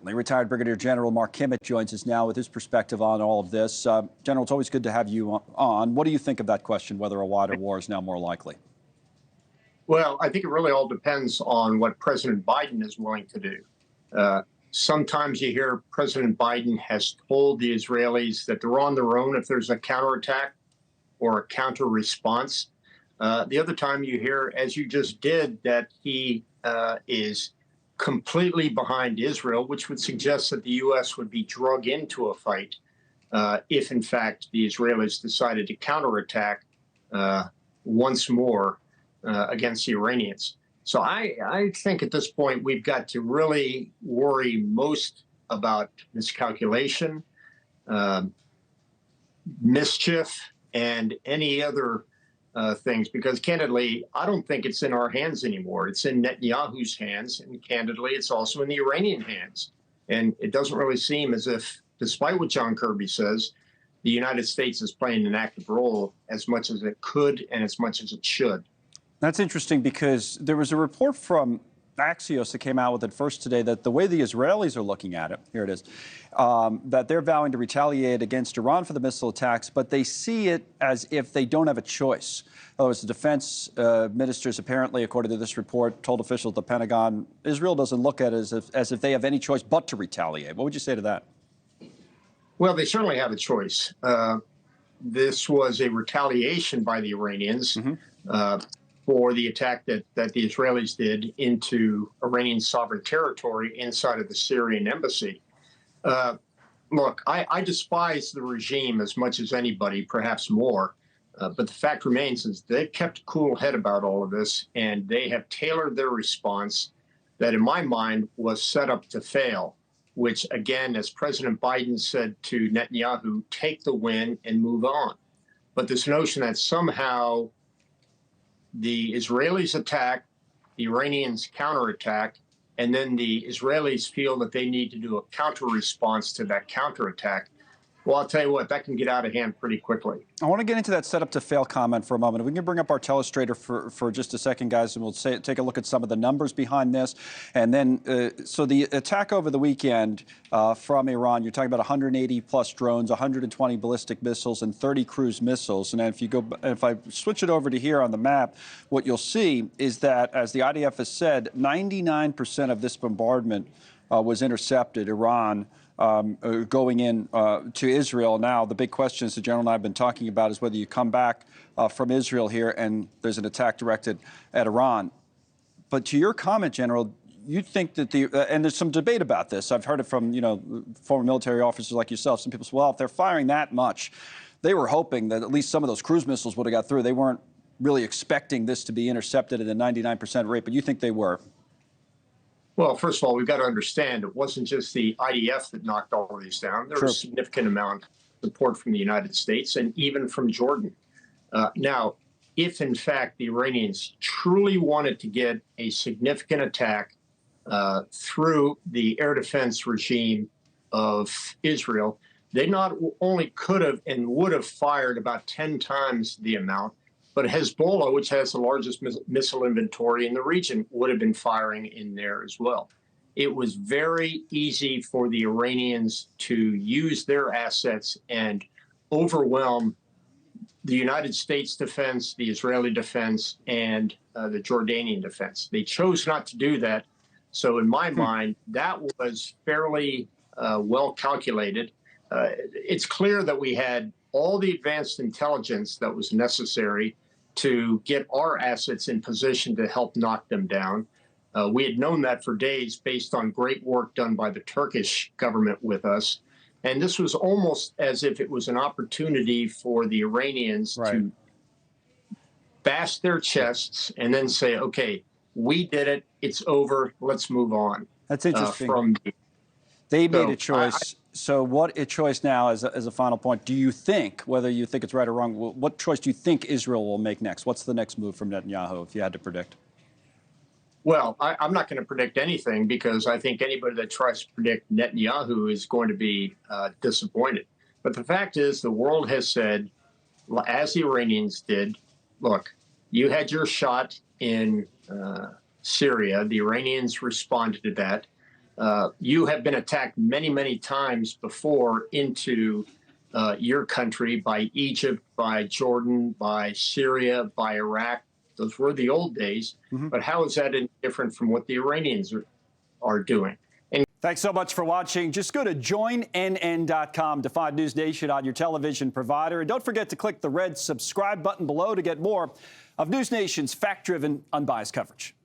certainly. Retired Brigadier General Mark Kimmitt joins us now with his perspective on all of this. General, it's always good to have you on. What do you think of that question, whether a wider war is now more likely? Well, I think it really all depends on what President Biden is willing to do. Sometimes you hear President Biden has told the Israelis that they're on their own if there's a counterattack or a counter response. The other time you hear, as you just did, that he is completely behind Israel, which would suggest that the U.S. would be drug into a fight if, in fact, the Israelis decided to counterattack once more against the Iranians. So I think at this point we've got to really worry most about miscalculation, mischief, and any other things, because candidly, I don't think it's in our hands anymore. It's in Netanyahu's hands, and candidly, it's also in the Iranian hands. And it doesn't really seem as if, despite what John Kirby says, the United States is playing an active role as much as it could and as much as it should. That's interesting, because there was a report from Axios that came out with it first today that the way the Israelis are looking at it, here it is, that they're vowing to retaliate against Iran for the missile attacks, but they see it as if they don't have a choice. In other words, the defense ministers apparently, according to this report, told officials at the Pentagon, Israel doesn't look at it as if they have any choice but to retaliate. What would you say to that? Well, they certainly have a choice. This was a retaliation by the Iranians. For the attack that the Israelis did into Iranian sovereign territory inside of the Syrian embassy. Look, I despise the regime as much as anybody, perhaps more. But the fact remains is they've kept a cool head about all of this, and they have tailored their response that, in my mind, was set up to fail, which, again, as President Biden said to Netanyahu, take the win and move on. But this notion that somehow the Israelis attack, the Iranians counterattack, and then the Israelis feel that they need to do a counter response to that counterattack. Well, I'll tell you what, that can get out of hand pretty quickly. I want to get into that setup to fail comment for a moment. If we can bring up our telestrator for just a second, guys, and we'll take a look at some of the numbers behind this. And then, so the attack over the weekend from Iran, you're talking about 180 plus drones, 120 ballistic missiles, and 30 cruise missiles. And if I switch it over to here on the map, what you'll see is that, as the IDF has said, 99% of this bombardment was intercepted. Iran going in to Israel. Now, the big question, as the General and I have been talking about, is whether you come back from Israel here and there's an attack directed at Iran. But to your comment, General, you think that and there's some debate about this. I've heard it from, former military officers like yourself. Some people say, well, if they're firing that much, they were hoping that at least some of those cruise missiles would have got through. They weren't really expecting this to be intercepted at a 99% rate, but you think they were? Well, first of all, we've got to understand it wasn't just the IDF that knocked all of these down. There was a significant amount of support from the United States and even from Jordan. Now, if in fact the Iranians truly wanted to get a significant attack through the air defense regime of Israel, they not only could have and would have fired about 10 times the amount, but Hezbollah, which has the largest missile inventory in the region, would have been firing in there as well. It was very easy for the Iranians to use their assets and overwhelm the United States defense, the Israeli defense, and the Jordanian defense. They chose not to do that. So in my mind, that was fairly well calculated. It's clear that we had all the advanced intelligence that was necessary to get our assets in position to help knock them down. We had known that for days based on great work done by the Turkish government with us. And this was almost as if it was an opportunity for the Iranians to bash their chests and then say, okay, we did it. It's over. Let's move on. That's interesting. They made a choice. So what a choice now, as a final point, do you think, whether you think it's right or wrong, what choice do you think Israel will make next? What's the next move from Netanyahu, if you had to predict? Well, I'm not going to predict anything, because I think anybody that tries to predict Netanyahu is going to be disappointed. But the fact is, the world has said, as the Iranians did, look, you had your shot in Syria. The Iranians responded to that. You have been attacked many, many times before into your country by Egypt, by Jordan, by Syria, by Iraq. Those were the old days. But how is that any different from what the Iranians are doing? And thanks so much for watching. Just go to joinnn.com to find News Nation on your television provider. And don't forget to click the red subscribe button below to get more of News Nation's fact-driven, unbiased coverage.